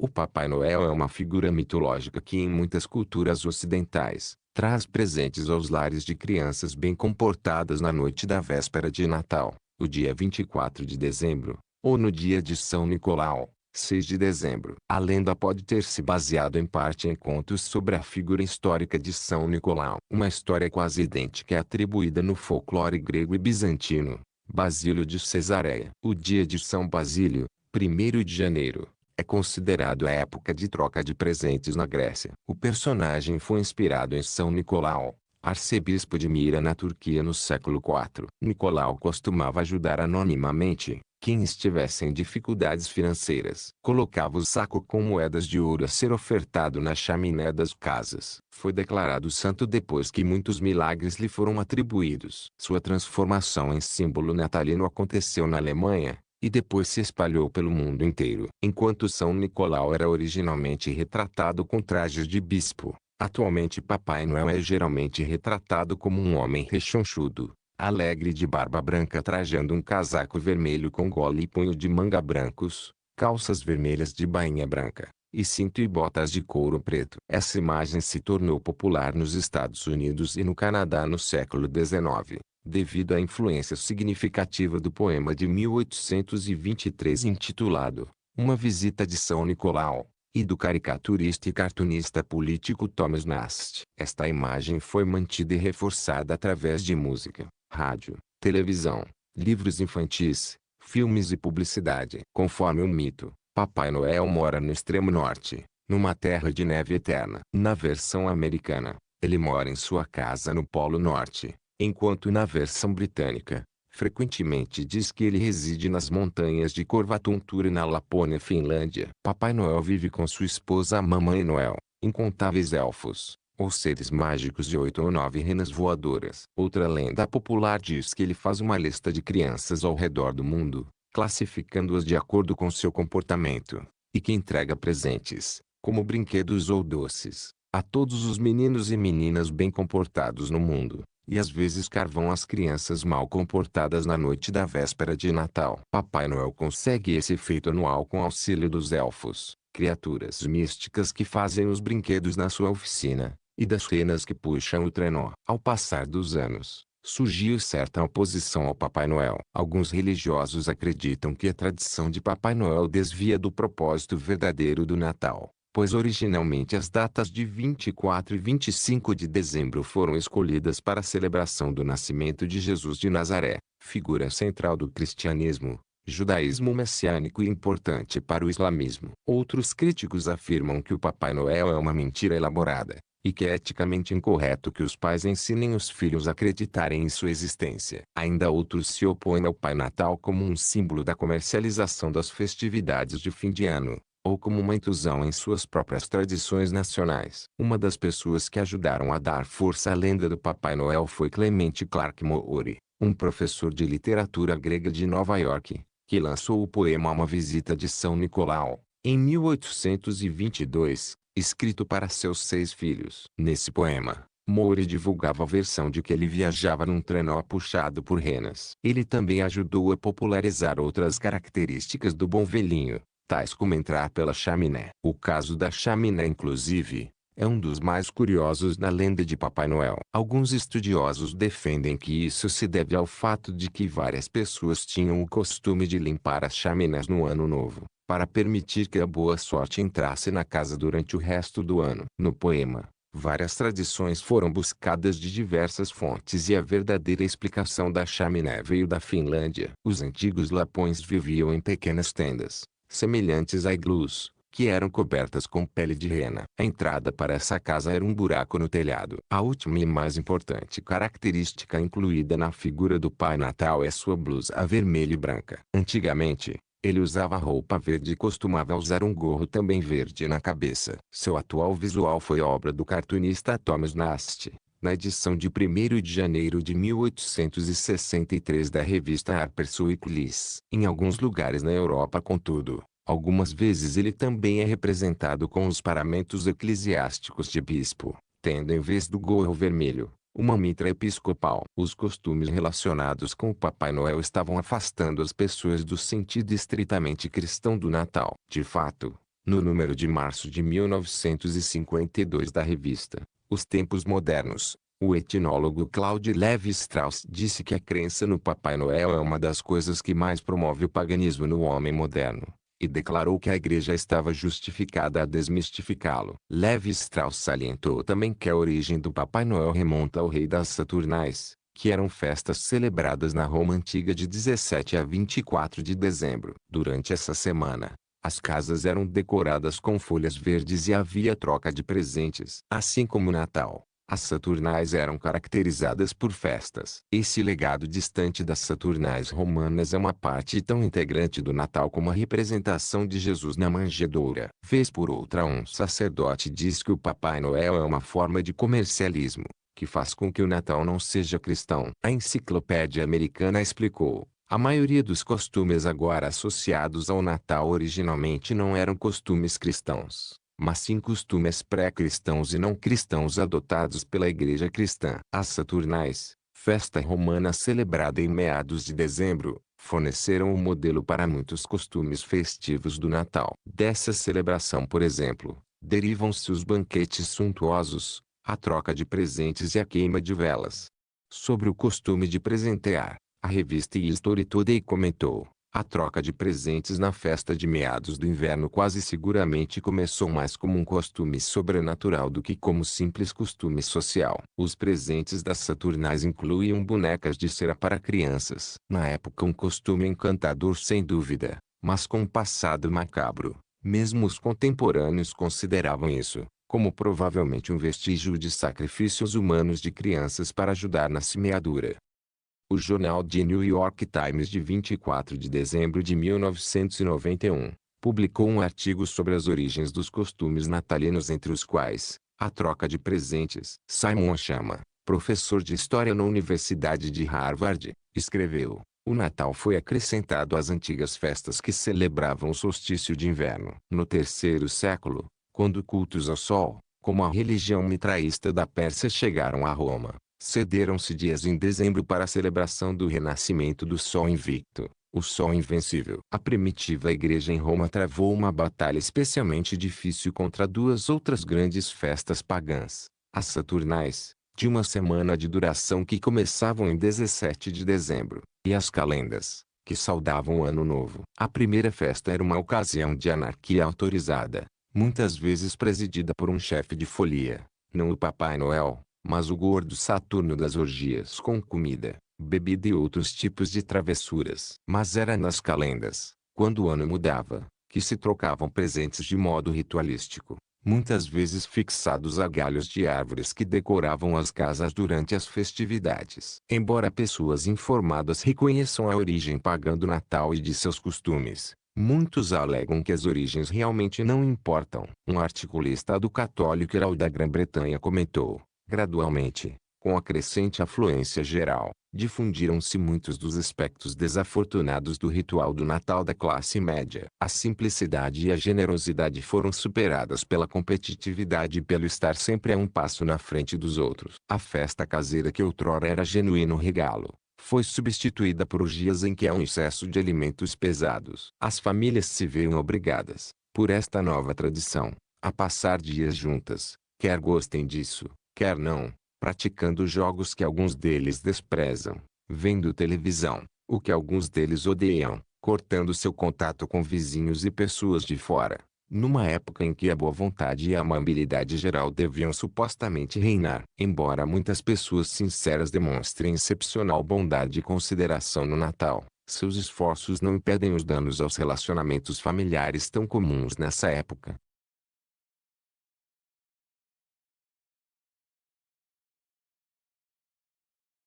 O Papai Noel é uma figura mitológica que em muitas culturas ocidentais, traz presentes aos lares de crianças bem comportadas na noite da véspera de Natal, o dia 24 de dezembro, ou no dia de São Nicolau, 6 de dezembro. A lenda pode ter se baseado em parte em contos sobre a figura histórica de São Nicolau. Uma história quase idêntica é atribuída no folclore grego e bizantino. Basílio de Cesareia. O dia de São Basílio, 1º de janeiro, é considerado a época de troca de presentes na Grécia. O personagem foi inspirado em São Nicolau, arcebispo de Mira na Turquia no século IV. Nicolau costumava ajudar anonimamente quem estivesse em dificuldades financeiras. Colocava o saco com moedas de ouro a ser ofertado na chaminé das casas. Foi declarado santo depois que muitos milagres lhe foram atribuídos. Sua transformação em símbolo natalino aconteceu na Alemanha, e depois se espalhou pelo mundo inteiro. Enquanto São Nicolau era originalmente retratado com trajes de bispo, atualmente Papai Noel é geralmente retratado como um homem rechonchudo, alegre de barba branca trajando um casaco vermelho com gola e punho de manga brancos, calças vermelhas de bainha branca, e cinto e botas de couro preto. Essa imagem se tornou popular nos Estados Unidos e no Canadá no século XIX, devido à influência significativa do poema de 1823 intitulado Uma Visita de São Nicolau, e do caricaturista e cartunista político Thomas Nast. Esta imagem foi mantida e reforçada através de música, rádio, televisão, livros infantis, filmes e publicidade. Conforme o mito, Papai Noel mora no extremo norte, numa terra de neve eterna. Na versão americana, ele mora em sua casa no Polo Norte, enquanto na versão britânica, frequentemente diz que ele reside nas montanhas de Korvatuntura na Lapônia, Finlândia. Papai Noel vive com sua esposa a Mamãe Noel, incontáveis elfos, ou seres mágicos de 8 ou 9 renas voadoras. Outra lenda popular diz que ele faz uma lista de crianças ao redor do mundo, classificando-as de acordo com seu comportamento, e que entrega presentes, como brinquedos ou doces, a todos os meninos e meninas bem comportados no mundo, e às vezes carvão às crianças mal comportadas na noite da véspera de Natal. Papai Noel consegue esse feito anual com auxílio dos elfos, criaturas místicas que fazem os brinquedos na sua oficina, e das renas que puxam o trenó. Ao passar dos anos, surgiu certa oposição ao Papai Noel. Alguns religiosos acreditam que a tradição de Papai Noel desvia do propósito verdadeiro do Natal, pois originalmente as datas de 24 e 25 de dezembro foram escolhidas para a celebração do nascimento de Jesus de Nazaré, figura central do cristianismo, judaísmo messiânico e importante para o islamismo. Outros críticos afirmam que o Papai Noel é uma mentira elaborada, e que é eticamente incorreto que os pais ensinem os filhos a acreditarem em sua existência. Ainda outros se opõem ao Pai Natal como um símbolo da comercialização das festividades de fim de ano, ou como uma intrusão em suas próprias tradições nacionais. Uma das pessoas que ajudaram a dar força à lenda do Papai Noel foi Clemente Clark Moore, um professor de literatura grega de Nova York, que lançou o poema Uma Visita de São Nicolau, em 1822, escrito para seus 6 filhos. Nesse poema, Moore divulgava a versão de que ele viajava num trenó puxado por renas. Ele também ajudou a popularizar outras características do bom velhinho, tais como entrar pela chaminé. O caso da chaminé, inclusive, é um dos mais curiosos na lenda de Papai Noel. Alguns estudiosos defendem que isso se deve ao fato de que várias pessoas tinham o costume de limpar as chaminés no Ano Novo, para permitir que a boa sorte entrasse na casa durante o resto do ano. No poema, várias tradições foram buscadas de diversas fontes e a verdadeira explicação da chaminé veio da Finlândia. Os antigos lapões viviam em pequenas tendas, semelhantes a iglus, que eram cobertas com pele de rena. A entrada para essa casa era um buraco no telhado. A última e mais importante característica incluída na figura do Pai Natal é sua blusa vermelha e branca. Antigamente, ele usava roupa verde e costumava usar um gorro também verde na cabeça. Seu atual visual foi obra do cartunista Thomas Nast, na edição de 1º de janeiro de 1863 da revista Harper's Weekly. Em alguns lugares na Europa, contudo, algumas vezes ele também é representado com os paramentos eclesiásticos de bispo, tendo em vez do gorro vermelho, uma mitra episcopal. Os costumes relacionados com o Papai Noel estavam afastando as pessoas do sentido estritamente cristão do Natal. De fato, No número de março de 1952 da revista Os Tempos Modernos, o etnólogo Claude Lévi-Strauss disse que a crença no Papai Noel é uma das coisas que mais promove o paganismo no homem moderno, e declarou que a Igreja estava justificada a desmistificá-lo. Lévi-Strauss salientou também que a origem do Papai Noel remonta ao rei das Saturnais, que eram festas celebradas na Roma antiga de 17 a 24 de dezembro. Durante essa semana, as casas eram decoradas com folhas verdes e havia troca de presentes. Assim como o Natal, as Saturnais eram caracterizadas por festas. Esse legado distante das Saturnais romanas é uma parte tão integrante do Natal como a representação de Jesus na manjedoura. Vez por outra um sacerdote diz que o Papai Noel é uma forma de comercialismo, que faz com que o Natal não seja cristão. A Enciclopédia Americana explicou: a maioria dos costumes agora associados ao Natal originalmente não eram costumes cristãos, mas sim costumes pré-cristãos e não cristãos adotados pela Igreja cristã. As Saturnais, festa romana celebrada em meados de dezembro, forneceram o modelo para muitos costumes festivos do Natal. Dessa celebração, por exemplo, derivam-se os banquetes suntuosos, a troca de presentes e a queima de velas. Sobre o costume de presentear, a revista History Today comentou: a troca de presentes na festa de meados do inverno quase seguramente começou mais como um costume sobrenatural do que como simples costume social. Os presentes das Saturnais incluíam bonecas de cera para crianças. Na época um costume encantador sem dúvida, mas com um passado macabro. Mesmo os contemporâneos consideravam isso como provavelmente um vestígio de sacrifícios humanos de crianças para ajudar na semeadura. O jornal The New York Times de 24 de dezembro de 1991, publicou um artigo sobre as origens dos costumes natalinos, entre os quais, a troca de presentes. Simon Schama, professor de História na Universidade de Harvard, escreveu: o Natal foi acrescentado às antigas festas que celebravam o solstício de inverno. No terceiro século, quando cultos ao Sol, como a religião mitraísta da Pérsia, chegaram a Roma, cederam-se dias em dezembro para a celebração do renascimento do Sol Invicto, o Sol Invencível. A primitiva Igreja em Roma travou uma batalha especialmente difícil contra duas outras grandes festas pagãs, as Saturnais, de uma semana de duração que começavam em 17 de dezembro, e as Calendas, que saudavam o Ano Novo. A primeira festa era uma ocasião de anarquia autorizada, muitas vezes presidida por um chefe de folia, não o Papai Noel, mas o gordo Saturno das orgias com comida, bebida e outros tipos de travessuras. Mas era nas Calendas, quando o ano mudava, que se trocavam presentes de modo ritualístico, muitas vezes fixados a galhos de árvores que decoravam as casas durante as festividades. Embora pessoas informadas reconheçam a origem pagã do Natal e de seus costumes, muitos alegam que as origens realmente não importam. Um articulista do Catholic Herald da Grã-Bretanha comentou: gradualmente, com a crescente afluência geral, difundiram-se muitos dos aspectos desafortunados do ritual do Natal da classe média. A simplicidade e a generosidade foram superadas pela competitividade e pelo estar sempre a um passo na frente dos outros. A festa caseira, que outrora era genuíno regalo, foi substituída por orgias em que há um excesso de alimentos pesados. As famílias se veem obrigadas, por esta nova tradição, a passar dias juntas, quer gostem disso, quer não, praticando jogos que alguns deles desprezam, vendo televisão, o que alguns deles odeiam, cortando seu contato com vizinhos e pessoas de fora, numa época em que a boa vontade e a amabilidade geral deviam supostamente reinar. Embora muitas pessoas sinceras demonstrem excepcional bondade e consideração no Natal, seus esforços não impedem os danos aos relacionamentos familiares tão comuns nessa época.